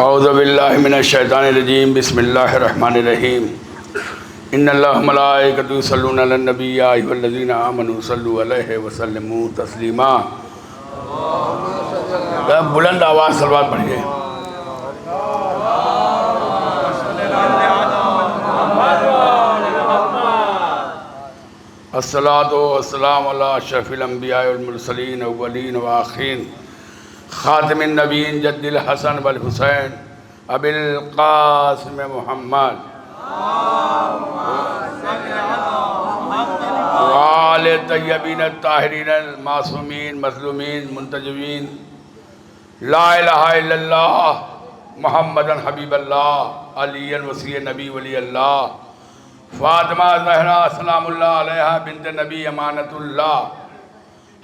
اعوذ باللہ من الشیطان الرجیم بسم اللہ الرحمن الرحیم ان اللہ ملائکۃ یصلون علی النبی یا ایھا الذین آمنوا صلوا علیہ وسلموا تسلیما۔ بلند آواز صلوات پڑھیے۔ الصلاۃ والسلام علی اشرف الانبیاء والمرسلین اولین وآخرین خاتم النبیین جد الحسن والحسین ابی القاسم محمد وآل طیبین الطاہرین المعصومین مظلومین منتجبین لا الہ الا اللہ محمد حبیب اللہ علی وصی نبی ولی اللہ فاطمہ زہرا سلام اللہ علیہا بنت نبی امانت اللہ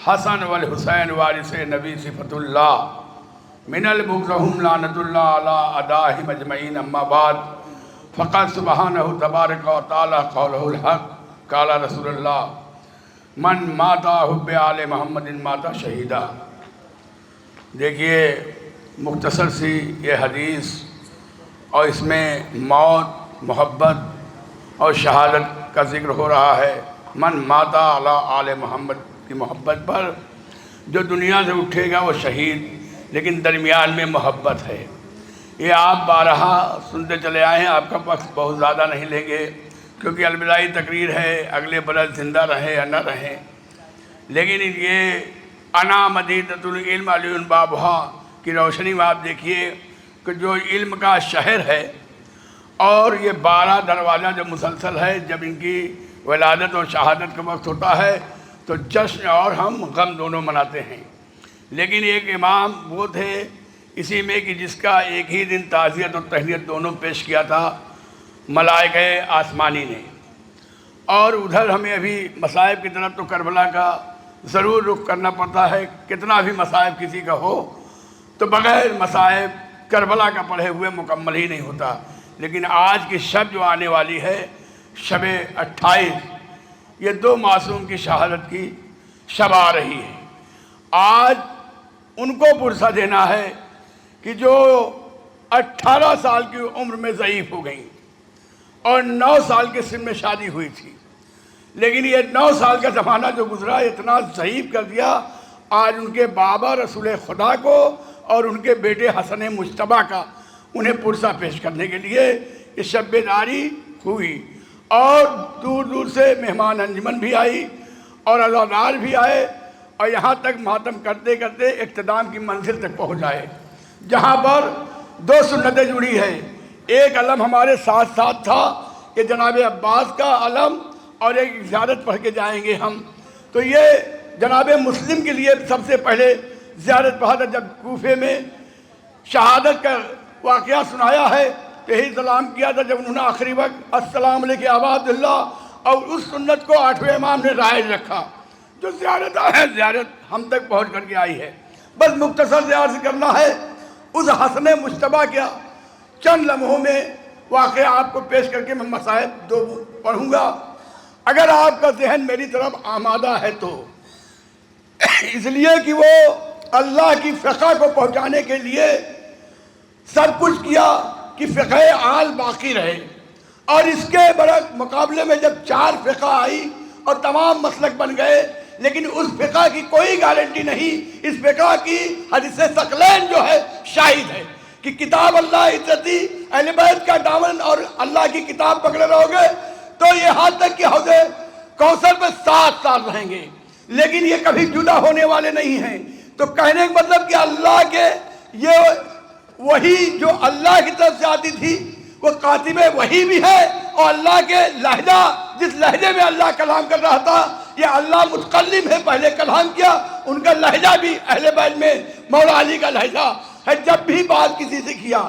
حسن والحسین وارث نبی صفت اللہ من المکرہم لعنت اللہ علی اعدائہم اجمعین اما بعد فقط سبحانہ تبارک و تعالی قولہ الحق قال رسول اللہ من ماتا حب آل محمد ماتا شہیدہ۔ دیکھیے مختصر سی یہ حدیث اور اس میں موت، محبت اور شہادت کا ذکر ہو رہا ہے۔ من ماتا علی آل محمد کی محبت پر، جو دنیا سے اٹھے گا وہ شہید، لیکن درمیان میں محبت ہے۔ یہ آپ بارہا سنتے چلے آئے ہیں، آپ کا وقت بہت زیادہ نہیں لیں گے کیونکہ الوداعی تقریر ہے، اگلے برس زندہ رہے یا نہ رہے، لیکن یہ انا مدینۃ العلم علی بابھا کی روشنی میں آپ دیکھیے کہ جو علم کا شہر ہے اور یہ 12 دروازہ جو مسلسل ہے، جب ان کی ولادت اور شہادت کا وقت ہوتا ہے تو جشن اور ہم غم دونوں مناتے ہیں۔ لیکن ایک امام وہ تھے اسی میں کہ جس کا ایک ہی دن تعزیت اور تہنیت دونوں پیش کیا تھا ملائکہ آسمانی نے۔ اور ادھر ہمیں ابھی مصائب کی طرف تو کربلا کا ضرور رخ کرنا پڑتا ہے، کتنا بھی مصائب کسی کا ہو تو بغیر مصائب کربلا کا پڑھے ہوئے مکمل ہی نہیں ہوتا۔ لیکن آج کی شب جو آنے والی ہے، شب 28، یہ 2 معصوم کی شہادت کی شب آ رہی ہے۔ آج ان کو پرسہ دینا ہے کہ جو 18 سال کی عمر میں ضعیف ہو گئیں اور 9 سال کے سن میں شادی ہوئی تھی، لیکن یہ 9 سال کا زمانہ جو گزرا اتنا ضعیف کر دیا، آج ان کے بابا رسول خدا کو اور ان کے بیٹے حسن مجتبیٰ کا انہیں پرسہ پیش کرنے کے لیے یہ شب بیداری ہوئی، اور دور دور سے مہمان انجمن بھی آئی اور عزادار بھی آئے، اور یہاں تک ماتم کرتے کرتے اختتام کی منزل تک پہنچ جائے، جہاں پر 2 سنتیں جڑی ہیں۔ ایک علم ہمارے ساتھ ساتھ تھا کہ جناب عباس کا علم، اور ایک زیارت پڑھ کے جائیں گے ہم، تو یہ جناب مسلم کے لیے سب سے پہلے زیارت پڑھا تھا جب کوفے میں شہادت کا واقعہ سنایا ہے، تو یہی سلام کیا تھا جب انہوں نے آخری وقت السلام علیکم عباد اللہ، اور اس سنت کو 8ویں امام نے رائج رکھا۔ جو زیارت ہے، زیارت ہم تک پہنچ کر کے آئی ہے۔ بس مختصر سے عرض کرنا ہے، اس حسن مجتبیٰ کیا چند لمحوں میں واقعہ آپ کو پیش کر کے میں مصائب 2 پڑھوں گا، اگر آپ کا ذہن میری طرف آمادہ ہے تو۔ اس لیے کہ وہ اللہ کی فقہ کو پہنچانے کے لیے سب کچھ کیا کہ فقہ آل باقی رہے، اور اس کے برعکس مقابلے میں جب 4 فقہ آئی اور تمام مسلک بن گئے، لیکن اس فقہ کی کوئی گارنٹی نہیں۔ اس فقہ کی حدیث ثقلین جو ہے شاہد ہے کہ کتاب اللہ عزتی، اہل بیت کا دامن اور اللہ کی کتاب پکڑے رہو گے تو یہ حد تک کہ حوض کوثر پہ 7 سال رہیں گے، لیکن یہ کبھی جدا ہونے والے نہیں ہیں۔ تو کہنے کا مطلب کہ اللہ کے یہ وہی جو اللہ کی طرف سے آتی تھی وہ کاتب وحی بھی ہے، اور اللہ کے لہجہ، جس لہجے میں اللہ کلام کر رہا تھا، یہ اللہ متکلم ہے، پہلے کلام کیا، ان کا لہجہ بھی اہل بیت میں مولا علی کا لہجہ ہے، جب بھی بات کسی سے کیا۔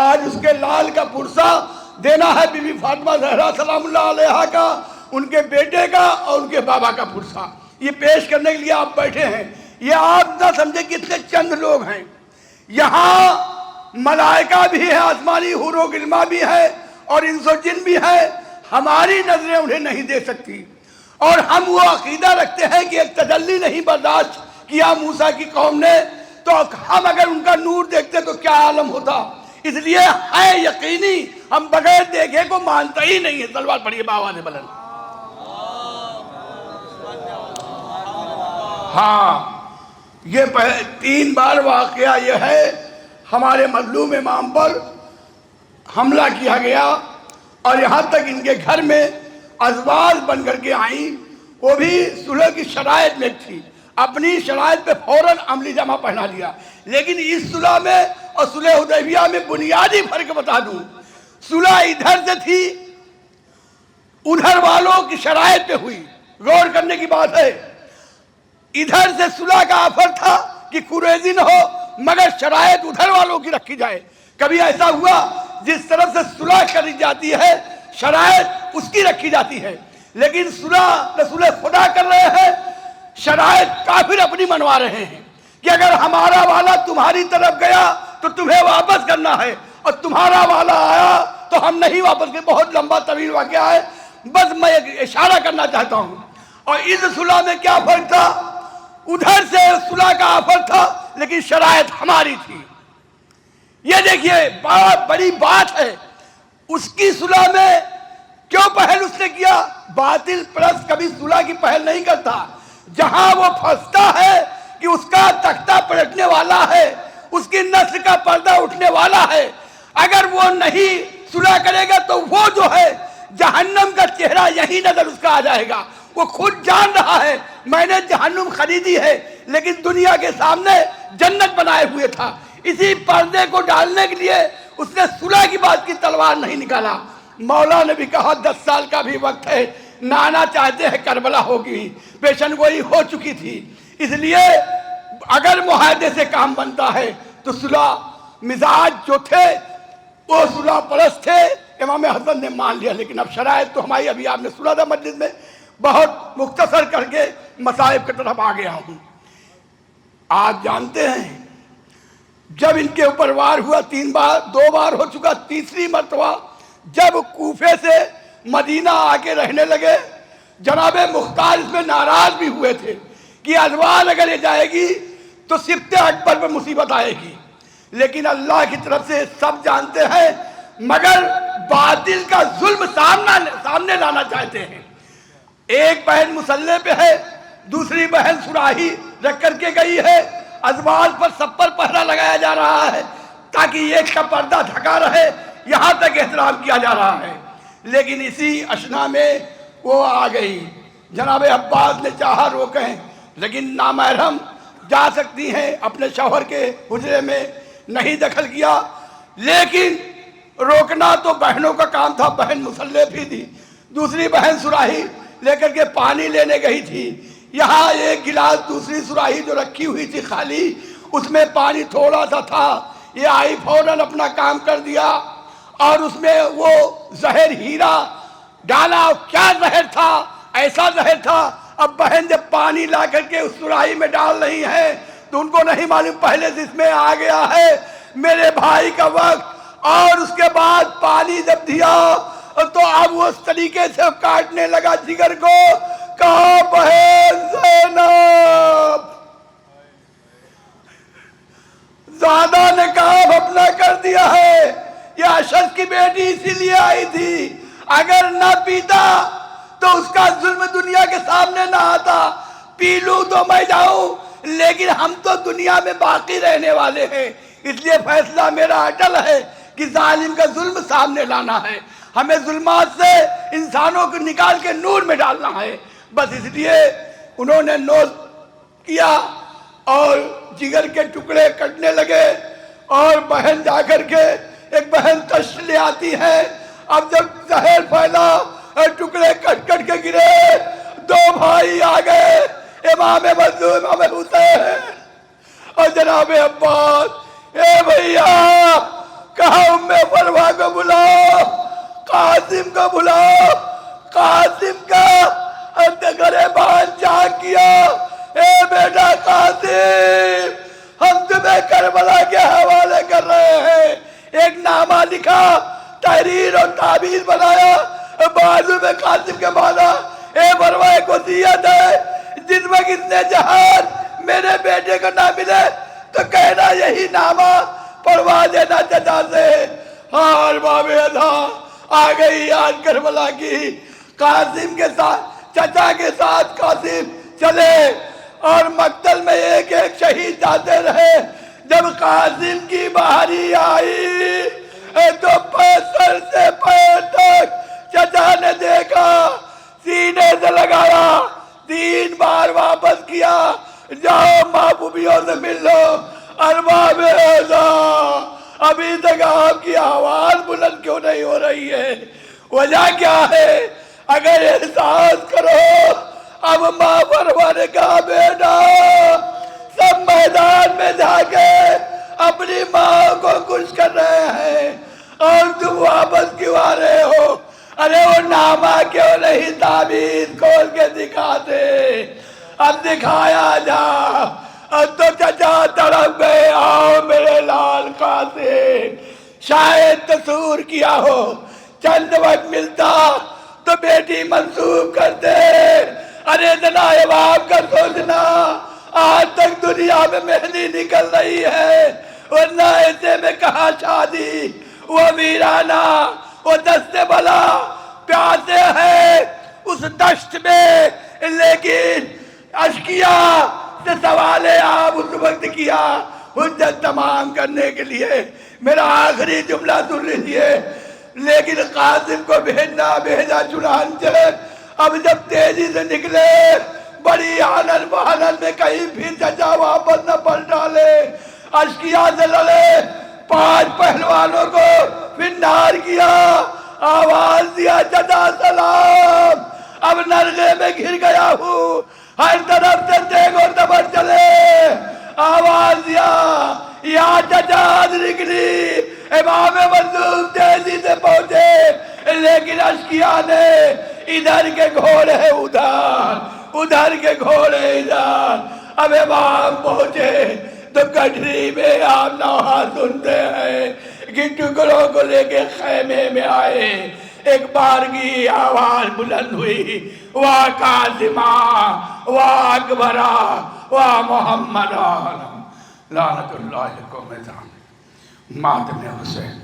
آج اس کے لال کا پرسہ دینا ہے بی بی فاطمہ زہرا سلام اللہ علیہا کا، ان کے بیٹے کا اور ان کے بابا کا پرسہ، یہ پیش کرنے کے لیے آپ بیٹھے ہیں۔ یہ آپ نہ سمجھے کہ اتنے چند لوگ ہیں، یہاں ملائکہ بھی ہے، آسمانی حور و غلماں بھی ہے، اور انس و جن بھی ہے۔ ہماری نظریں انہیں نہیں دے سکتی، اور ہم وہ عقیدہ رکھتے ہیں کہ ایک تجلی نہیں برداشت کیا موسیٰ کی قوم نے، تو ہم اگر ان کا نور دیکھتے تو کیا عالم ہوتا۔ اس لیے ہے یقینی ہم بغیر دیکھے کو مانتا ہی نہیں ہے. تلوار پڑھیے بابا نے بلند. ہاں یہ 3 بار واقعہ یہ ہے ہمارے مظلوم امام پر حملہ کیا گیا اور یہاں تک ان کے گھر میں ازواج بن کر کے آئیں, وہ بھی صلح کی شرائط میں تھی. اپنی شرائط پہ فوراً عملی جامہ پہنا لیا. لیکن اس صلح میں اور صلح حدیبیہ میں بنیادی فرق بتا دوں. صلح ادھر سے تھی, ادھر والوں کی شرائط پہ ہوئی, غور کرنے کی بات ہے. ادھر سے صلح کا آفر تھا کہ قریظی نہ ہو مگر شرائط ادھر والوں کی رکھی جائے. کبھی ایسا ہوا جس طرف سے صلح کری جاتی ہے شرائط اس کی رکھی جاتی ہے, لیکن صلح رسول خدا کر رہے ہیں, شرائط کافر اپنی منوا رہے ہیں کہ اگر ہمارا والا تمہاری طرف گیا تو تمہیں واپس کرنا ہے, اور تمہارا والا آیا تو ہم نہیں واپس کریں. بہت لمبا طویل واقعہ ہے, بس میں ایک اشارہ کرنا چاہتا ہوں. اور اس صلح میں کیا فرق تھا؟ ادھر سے صلح کا آفر تھا لیکن شرائط ہماری تھی. یہ دیکھیے بہت بڑی بات ہے. اس کی صلح میں کیوں پہل اس نے کیا؟ باطل پرست کبھی صلح کی پہل نہیں کرتا. جہاں وہ پھنستا ہے کہ اس کا تختہ پلٹنے والا ہے, اس کی نسل کا پردہ اٹھنے والا ہے, اگر وہ نہیں صلح کرے گا تو وہ جو ہے جہنم کا چہرہ یہی نظر اس کا آ جائے گا. وہ خود جان رہا ہے میں نے جہنم خریدی ہے لیکن دنیا کے سامنے جنت بنائے ہوئے تھا. اسی پردے کو ڈالنے کے لیے اس نے صلح کی بات کی تلوار نہیں نکالا. مولا نے بھی کہا 10 سال کا بھی وقت ہے, نانا چاہتے ہیں کربلا ہوگی, پیشن گوئی ہو چکی تھی. اس لیے اگر معاہدے سے کام بنتا ہے تو صلح مزاج جو تھے وہ صلح پرست تھے, امام حسن نے مان لیا. لیکن اب شرائط تو ہماری, ابھی آپ نے سنا تھا مجلس میں, بہت مختصر کر کے مصائب کی طرف آ گیا ہوں. آپ جانتے ہیں جب ان کے اوپر وار ہوا 2 بار ہو چکا, تیسری مرتبہ جب کوفے سے مدینہ آ کے رہنے لگے, جناب مختار اس میں ناراض بھی ہوئے تھے کہ ازواج اگر یہ جائے گی تو سبط اکبر پہ مصیبت آئے گی. لیکن اللہ کی طرف سے سب جانتے ہیں مگر باطل کا ظلم سامنے لانا چاہتے ہیں. ایک بہن مسلح پہ ہے, دوسری بہن سراہی رکھ کر کے گئی ہے, ازواج پر سب پر پہرا لگایا جا رہا ہے تاکہ ایک کا پردہ ڈھکا رہے, یہاں تک احترام کیا جا رہا ہے. لیکن اسی اشنا میں وہ آ گئی. جناب عباس نے چاہا روکیں لیکن نامحرم جا سکتی ہیں اپنے شوہر کے حجرے میں, نہیں دخل کیا. لیکن روکنا تو بہنوں کا کام تھا, بہن مسلح بھی تھی, دوسری بہن سراہی لے کر کے پانی لینے گئی تھی. یہاں ایک گلاس دوسری سراہی جو رکھی ہوئی تھی خالی, اس میں پانی تھوڑا سا تھا. یہ آئی فوراً اپنا کام کر دیا اور اس میں وہ زہر ہیرا ڈالا. کیا زہر تھا؟ ایسا زہر تھا. اب بہن جب پانی لا کر کے اس سراہی میں ڈال رہی ہے تو ان کو نہیں معلوم پہلے سے اس میں آ گیا ہے میرے بھائی کا وقت. اور اس کے بعد پانی جب دیا تو اب وہ اس طریقے سے کاٹنے لگا جگر کو. کہا بہن زینب, زیادہ نے کام اپنا کر دیا ہے, یہ اشد کی بیٹی اسی لیے آئی تھی, اگر نہ پیتا تو اس کا ظلم دنیا کے سامنے نہ آتا. پی لوں تو میں جاؤں لیکن ہم تو دنیا میں باقی رہنے والے ہیں, اس لیے فیصلہ میرا اٹل ہے کہ ظالم کا ظلم سامنے لانا ہے, ہمیں ظلمات سے انسانوں کو نکال کے نور میں ڈالنا ہے. بس اس لیے انہوں نے نوز کیا اور جگر کے ٹکڑے کٹنے لگے. اور بہن جا کر کے ایک بہن تشریح لے آتی ہے. اب جب زہر پھیلا اور ٹکڑے کٹ کٹ کے گرے, 2 بھائی آ گئے, امام مظلوم امام حسین اور جناب عباس. اے بھیا کہا ام فروا کو بلاؤ, قاسم کو بلاؤ. قاسم کا گریبان جا کیا, اے بیٹا قاسم ہم تمہیں کربلا کے حوالے کر رہے ہیں. ایک نامہ لکھا, تحریر اور تعبیر بنایا, بازو میں قاسم کے مانا اے بروائے کو دیت ہے, جس وقت اتنے جہان میرے بیٹے کو نہ ملے تو کہنا یہی نامہ پڑھوا دینا چچا سے. اور باب ادا آ گئی یاد کربلا کی. قاسم کے ساتھ چچا کے ساتھ قاسم چلے اور مقتل میں ایک ایک شہید جاتے رہے. جب قاسم کی باری آئی تو سر سے پیر تک چچا نے دیکھا, سینے سے لگایا, 3 بار واپس کیا, جاؤ محبوبیوں سے مل لو. ارباب اعضا ابھی تک آپ کی آواز بلند کیوں نہیں ہو رہی ہے؟ وجہ کیا ہے؟ اگر احساس کرو اب ماں پرور کا بیٹا سب میدان میں جا کے اپنی ماں کو خوش کر رہے ہیں اور تم واپس کیوں آ رہے ہو؟ ارے وہ نامہ کیوں نہیں تعبیر کھول کے دکھاتے؟ اب دکھایا جا. اب تو چچا تڑپ گئے, آؤ میرے لال قاسم. شاید تصور کیا ہو چند وقت ملتا تو بیٹی منسوب کرتے. ارے جناب باپ کا سوچنا, آج تک دنیا میں مہندی نکل رہی ہے, ورنہ ایسے میں کہاں شادی. وہ ویرانہ, وہ دست بلا پیاسے ہیں اس دشت میں, لیکن اشکیا سے سوال آپ اس وقت کیا حجت تمام کرنے کے لیے. میرا آخری جملہ سن لیجیے. لیکن قاسم کو بھیجا چنانچہ اب جب تیزی سے نکلے بڑی آنن بہانن میں کہیں پھر چچا واپس نہ پل ڈالے. اشکیا سے لڑے, 5 پہلوانوں کو فنار کیا, آواز دیا چچا سلام, اب نرغے میں گھر گیا ہوں, ہر طرف سے دیگ و دبر چلے. آواز دیا یا چچا نکلی. امام مظلوم تیزی سے پہنچے, لیکن اشکیا نے ادھر کے گھوڑے ادھر, ادھر کے گھوڑے ادھر. اب امام پہنچے تو گٹری میں آپ نوحہ سنتے ہیں کہ ٹکڑوں کو لے کے خیمے میں آئے. ایک بارگی آواز بلند ہوئی, واہ قاسمہ, واہ اکبرہ, واہ محمد, لعنت اللہ علیکم. ماتم حسین.